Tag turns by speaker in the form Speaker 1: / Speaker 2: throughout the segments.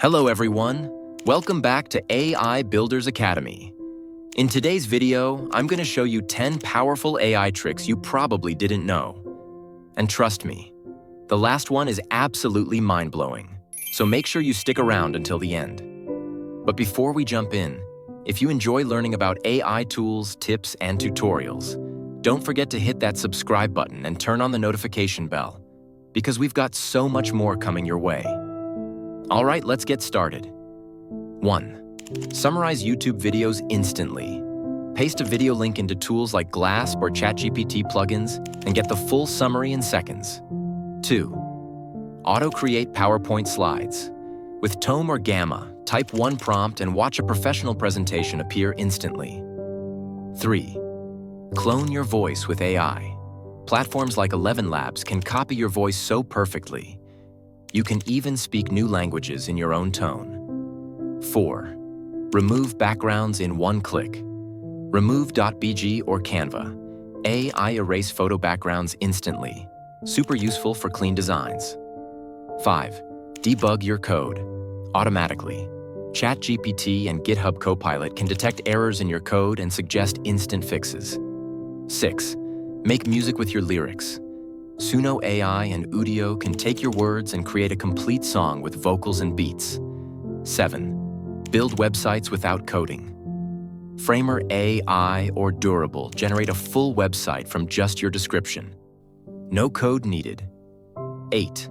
Speaker 1: Hello everyone, welcome back to AI Builders Academy. In today's video, I'm going to show you 10 powerful AI tricks you probably didn't know. And trust me, the last one is absolutely mind-blowing, so make sure you stick around until the end. But before we jump in, if you enjoy learning about AI tools, tips, and tutorials, don't forget to hit that subscribe button and turn on the notification bell, because we've got so much more coming your way. All right, let's get started. 1. Summarize YouTube videos instantly. Paste a video link into tools like Glasp or ChatGPT plugins and get the full summary in seconds. 2. Auto-create PowerPoint slides. With Tome or Gamma, type one prompt and watch a professional presentation appear instantly. 3. Clone your voice with AI. Platforms like ElevenLabs can copy your voice so perfectly. You can even speak new languages in your own tone. 4. Remove backgrounds in one click. Remove.bg or Canva. AI erase photo backgrounds instantly. Super useful for clean designs. 5. Debug your code automatically. ChatGPT and GitHub Copilot can detect errors in your code and suggest instant fixes. 6. Make music with your lyrics. Suno AI and Udio can take your words and create a complete song with vocals and beats. 7. Build websites without coding. Framer AI or Durable generate a full website from just your description. No code needed. 8.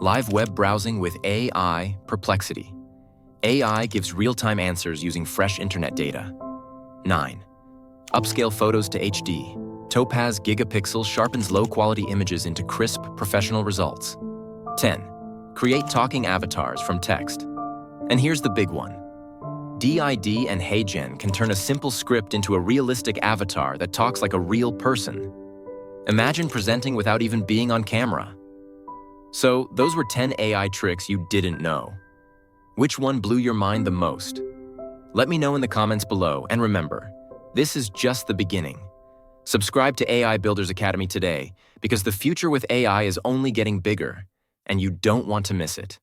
Speaker 1: Live web browsing with AI Perplexity. AI gives real-time answers using fresh internet data. 9. Upscale photos to HD. Topaz Gigapixel sharpens low-quality images into crisp, professional results. 10. Create talking avatars from text. And here's the big one. DID and HeyGen can turn a simple script into a realistic avatar that talks like a real person. Imagine presenting without even being on camera. So, those were 10 AI tricks you didn't know. Which one blew your mind the most? Let me know in the comments below, and remember, this is just the beginning. Subscribe to AI Builders Academy today, because the future with AI is only getting bigger, and you don't want to miss it.